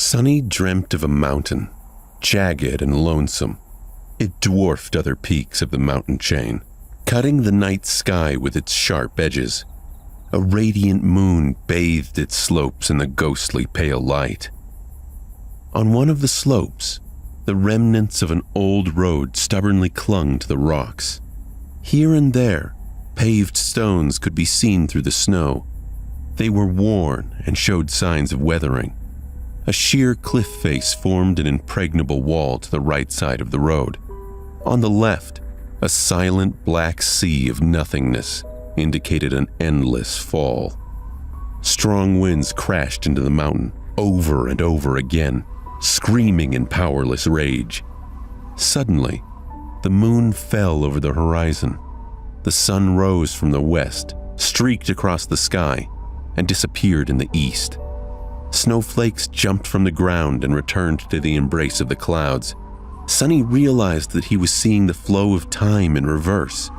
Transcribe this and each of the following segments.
Sunny dreamt of a mountain, jagged and lonesome. It dwarfed other peaks of the mountain chain, cutting the night sky with its sharp edges. A radiant moon bathed its slopes in the ghostly pale light. On one of the slopes, the remnants of an old road stubbornly clung to the rocks. Here and there, paved stones could be seen through the snow. They were worn and showed signs of weathering. A sheer cliff face formed an impregnable wall to the right side of the road. On the left, a silent black sea of nothingness indicated an endless fall. Strong winds crashed into the mountain over and over again, screaming in powerless rage. Suddenly, the moon fell over the horizon. The sun rose from the west, streaked across the sky, and disappeared in the east. Snowflakes jumped from the ground and returned to the embrace of the clouds. Sunny realized that he was seeing the flow of time in reverse.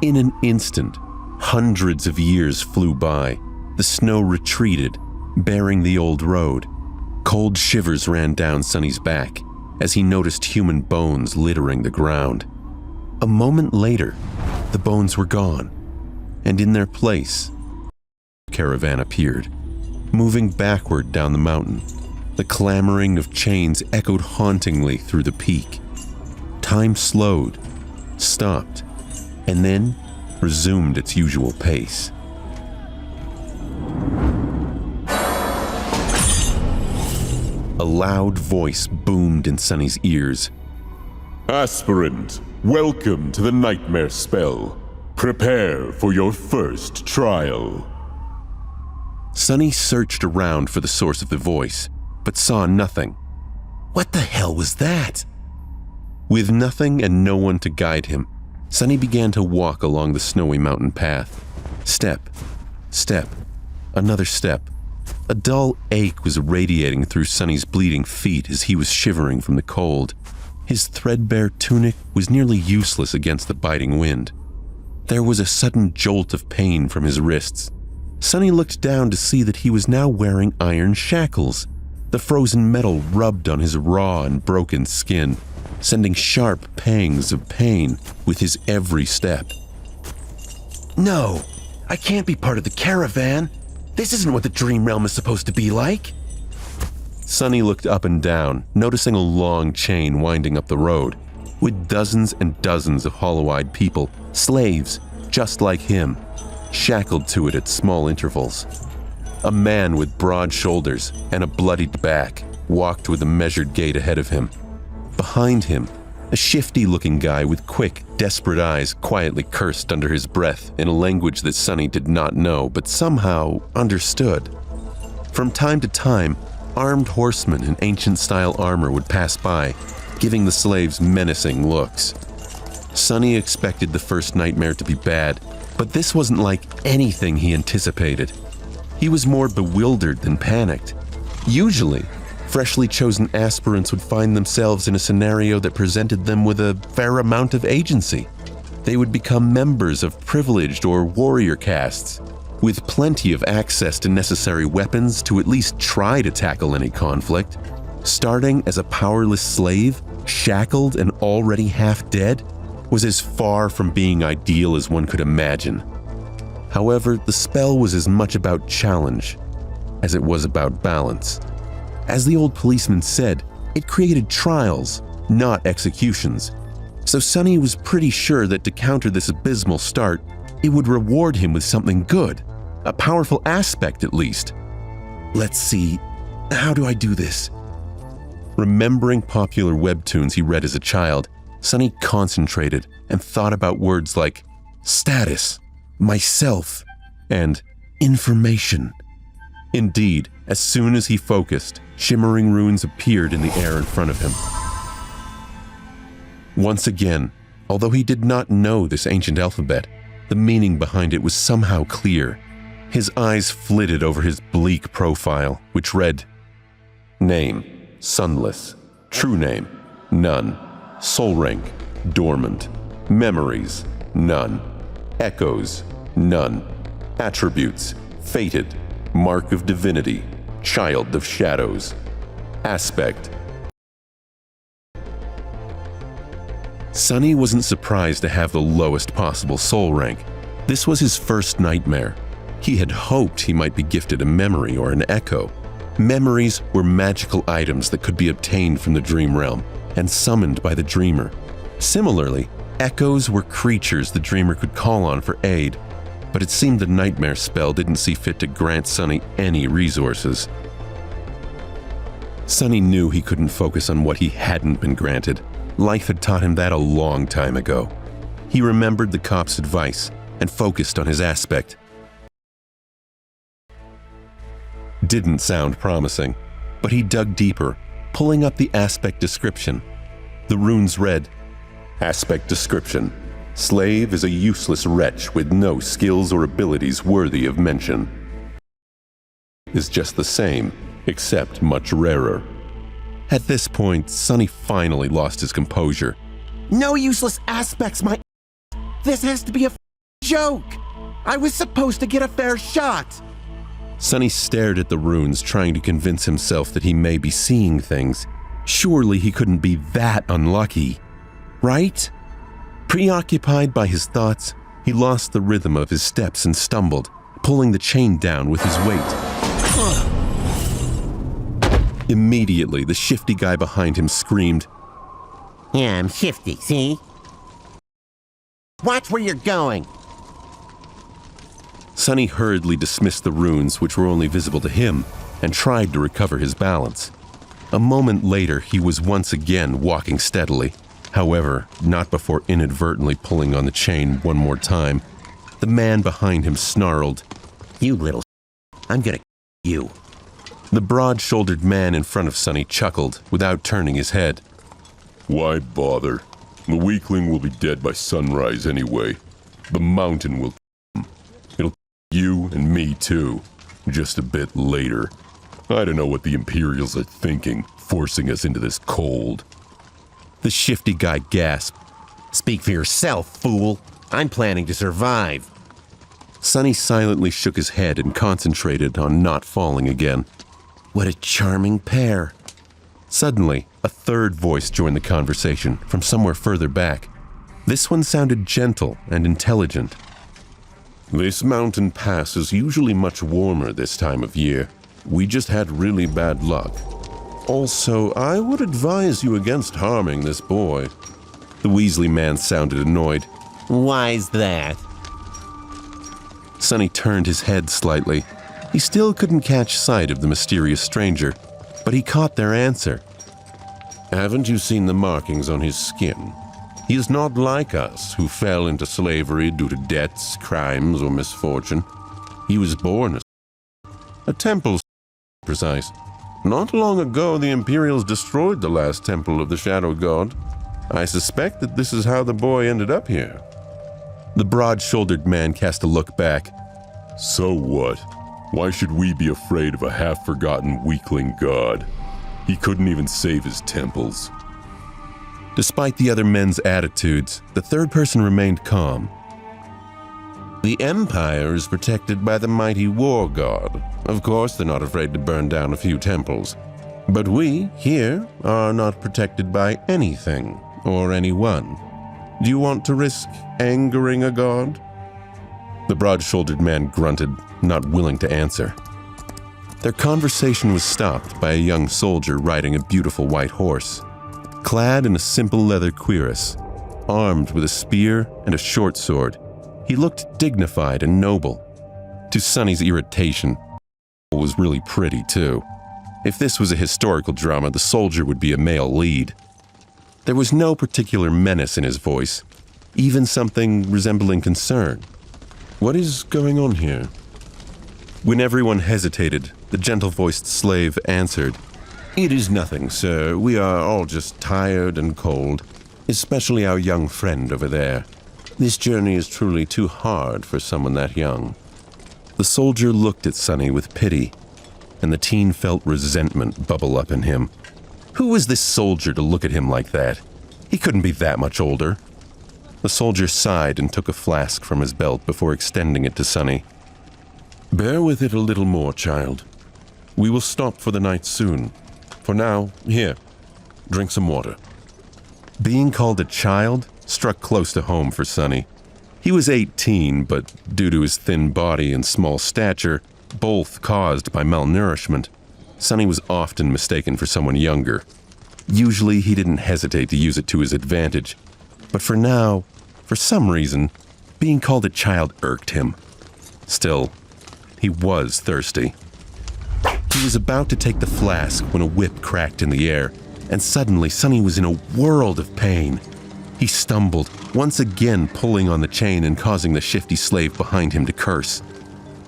In an instant, hundreds of years flew by. The snow retreated, bearing the old road. Cold shivers ran down Sunny's back as he noticed human bones littering the ground. A moment later, the bones were gone, and in their place, a caravan appeared. Moving backward down the mountain, the clamoring of chains echoed hauntingly through the peak. Time slowed, stopped, and then resumed its usual pace. A loud voice boomed in Sunny's ears. Aspirant, welcome to the nightmare spell. Prepare for your first trial. Sunny searched around for the source of the voice, but saw nothing. What the hell was that? With nothing and no one to guide him, Sunny began to walk along the snowy mountain path. Step, step, another step. A dull ache was radiating through Sunny's bleeding feet as he was shivering from the cold. His threadbare tunic was nearly useless against the biting wind. There was a sudden jolt of pain from his wrists. Sunny looked down to see that he was now wearing iron shackles. The frozen metal rubbed on his raw and broken skin, sending sharp pangs of pain with his every step. No, I can't be part of the caravan. This isn't what the dream realm is supposed to be like. Sunny looked up and down, noticing a long chain winding up the road, with dozens and dozens of hollow-eyed people, slaves, just like him, shackled to it at small intervals. A man with broad shoulders and a bloodied back walked with a measured gait ahead of him. Behind him, a shifty-looking guy with quick, desperate eyes quietly cursed under his breath in a language that Sunny did not know but somehow understood. From time to time, armed horsemen in ancient-style armor would pass by, giving the slaves menacing looks. Sunny expected the first nightmare to be bad, but this wasn't like anything he anticipated. He was more bewildered than panicked. Usually, freshly chosen aspirants would find themselves in a scenario that presented them with a fair amount of agency. They would become members of privileged or warrior castes, with plenty of access to necessary weapons to at least try to tackle any conflict. Starting as a powerless slave, shackled and already half dead, was as far from being ideal as one could imagine. However, the spell was as much about challenge as it was about balance. As the old policeman said, it created trials, not executions. So Sunny was pretty sure that to counter this abysmal start, it would reward him with something good, a powerful aspect at least. Let's see, how do I do this? Remembering popular webtoons he read as a child, Sunny concentrated and thought about words like status, myself, and information. Indeed, as soon as he focused, shimmering runes appeared in the air in front of him. Once again, although he did not know this ancient alphabet, the meaning behind it was somehow clear. His eyes flitted over his bleak profile, which read, Name, sunless. True name, none. Soul rank, dormant. Memories, none. Echoes, none. Attributes, fated. Mark of divinity, child of shadows. Aspect. Sonny wasn't surprised to have the lowest possible soul rank. This was his first nightmare. He had hoped he might be gifted a memory or an echo. Memories were magical items that could be obtained from the dream realm and summoned by the dreamer. Similarly, echoes were creatures the dreamer could call on for aid, but it seemed the nightmare spell didn't see fit to grant Sonny any resources. Sonny knew he couldn't focus on what he hadn't been granted. Life had taught him that a long time ago. He remembered the cop's advice and focused on his aspect. Didn't sound promising, but he dug deeper, pulling up the aspect description. The runes read, Aspect description. Slave is a useless wretch with no skills or abilities worthy of mention. Is just the same, except much rarer. At this point, Sonny finally lost his composure. No useless aspects, my... This has to be a joke! I was supposed to get a fair shot! Sonny stared at the runes, trying to convince himself that he may be seeing things. Surely he couldn't be that unlucky, right? Preoccupied by his thoughts, he lost the rhythm of his steps and stumbled, pulling the chain down with his weight. Immediately, the shifty guy behind him screamed, Yeah, I'm shifty, see? Watch where you're going! Sonny hurriedly dismissed the runes, which were only visible to him, and tried to recover his balance. A moment later, he was once again walking steadily. However, not before inadvertently pulling on the chain one more time. The man behind him snarled, You little I'm gonna you. The broad-shouldered man in front of Sonny chuckled without turning his head. Why bother? The weakling will be dead by sunrise anyway. The mountain will It'll you and me too, just a bit later. I don't know what the Imperials are thinking, forcing us into this cold. The shifty guy gasped. Speak for yourself, fool. I'm planning to survive. Sonny silently shook his head and concentrated on not falling again. What a charming pair. Suddenly, a third voice joined the conversation from somewhere further back. This one sounded gentle and intelligent. This mountain pass is usually much warmer this time of year. We just had really bad luck. Also, I would advise you against harming this boy. The Weasley man sounded annoyed. Why's that? Sonny turned his head slightly. He still couldn't catch sight of the mysterious stranger, but he caught their answer. Haven't you seen the markings on his skin? He is not like us, who fell into slavery due to debts, crimes, or misfortune. He was born a temple, precise. Not long ago, the Imperials destroyed the last temple of the Shadow God. I suspect that this is how the boy ended up here. The broad-shouldered man cast a look back. So what? Why should we be afraid of a half-forgotten weakling god? He couldn't even save his temples. Despite the other men's attitudes, the third person remained calm. The Empire is protected by the mighty war god. Of course, they're not afraid to burn down a few temples. But we, here, are not protected by anything or anyone. Do you want to risk angering a god? The broad-shouldered man grunted, not willing to answer. Their conversation was stopped by a young soldier riding a beautiful white horse. Clad in a simple leather cuirass, armed with a spear and a short sword, he looked dignified and noble. To Sonny's irritation, he was really pretty too. If this was a historical drama, the soldier would be a male lead. There was no particular menace in his voice, even something resembling concern. What is going on here? When everyone hesitated, the gentle-voiced slave answered, It is nothing, sir. We are all just tired and cold, especially our young friend over there. This journey is truly too hard for someone that young. The soldier looked at Sonny with pity, and the teen felt resentment bubble up in him. Who was this soldier to look at him like that? He couldn't be that much older. The soldier sighed and took a flask from his belt before extending it to Sonny. Bear with it a little more, child. We will stop for the night soon. For now, here, drink some water. Being called a child struck close to home for Sonny. He was 18, but due to his thin body and small stature, both caused by malnourishment, Sonny was often mistaken for someone younger. Usually, he didn't hesitate to use it to his advantage. But for now, for some reason, being called a child irked him. Still, he was thirsty. He was about to take the flask when a whip cracked in the air, and suddenly Sonny was in a world of pain. He stumbled, once again pulling on the chain and causing the shifty slave behind him to curse.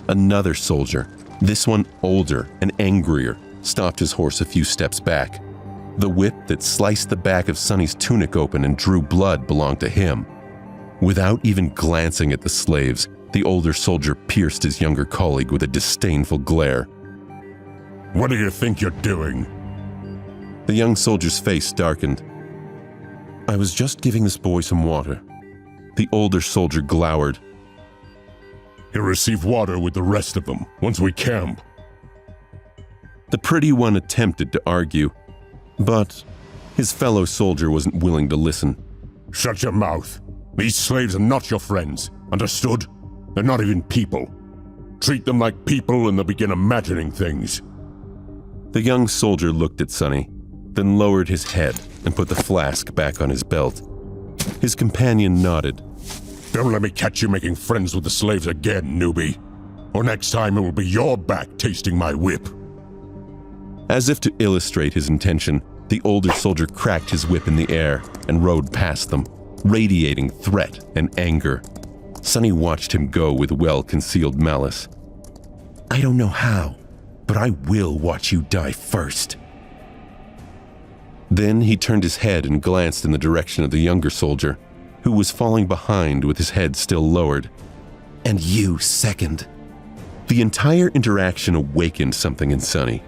Another soldier, this one older and angrier, stopped his horse a few steps back. The whip that sliced the back of Sonny's tunic open and drew blood belonged to him. Without even glancing at the slaves, the older soldier pierced his younger colleague with a disdainful glare. What do you think you're doing? The young soldier's face darkened. I was just giving this boy some water. The older soldier glowered. He'll receive water with the rest of them once we camp. The pretty one attempted to argue, but his fellow soldier wasn't willing to listen. Shut your mouth. These slaves are not your friends. Understood? They're not even people. Treat them like people and they'll begin imagining things. The young soldier looked at Sonny, then lowered his head and put the flask back on his belt. His companion nodded. Don't let me catch you making friends with the slaves again, newbie. Or next time it will be your back tasting my whip. As if to illustrate his intention, the older soldier cracked his whip in the air and rode past them, radiating threat and anger. Sonny watched him go with well-concealed malice. I don't know how, but I will watch you die first. Then he turned his head and glanced in the direction of the younger soldier, who was falling behind with his head still lowered. And you second. The entire interaction awakened something in Sonny.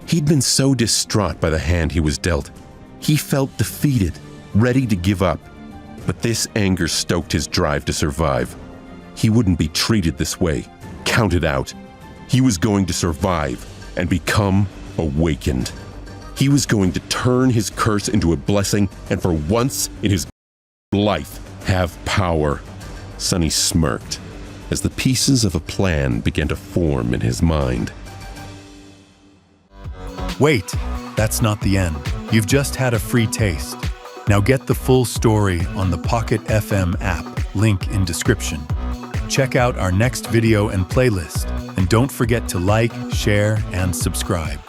He'd been so distraught by the hand he was dealt. He felt defeated, ready to give up. But this anger stoked his drive to survive. He wouldn't be treated this way, counted out. He was going to survive and become awakened. He was going to turn his curse into a blessing and for once in his life have power. Sonny smirked as the pieces of a plan began to form in his mind. Wait, that's not the end. You've just had a free taste. Now get the full story on the Pocket FM app, link in description. Check out our next video and playlist, and don't forget to like, share, and subscribe.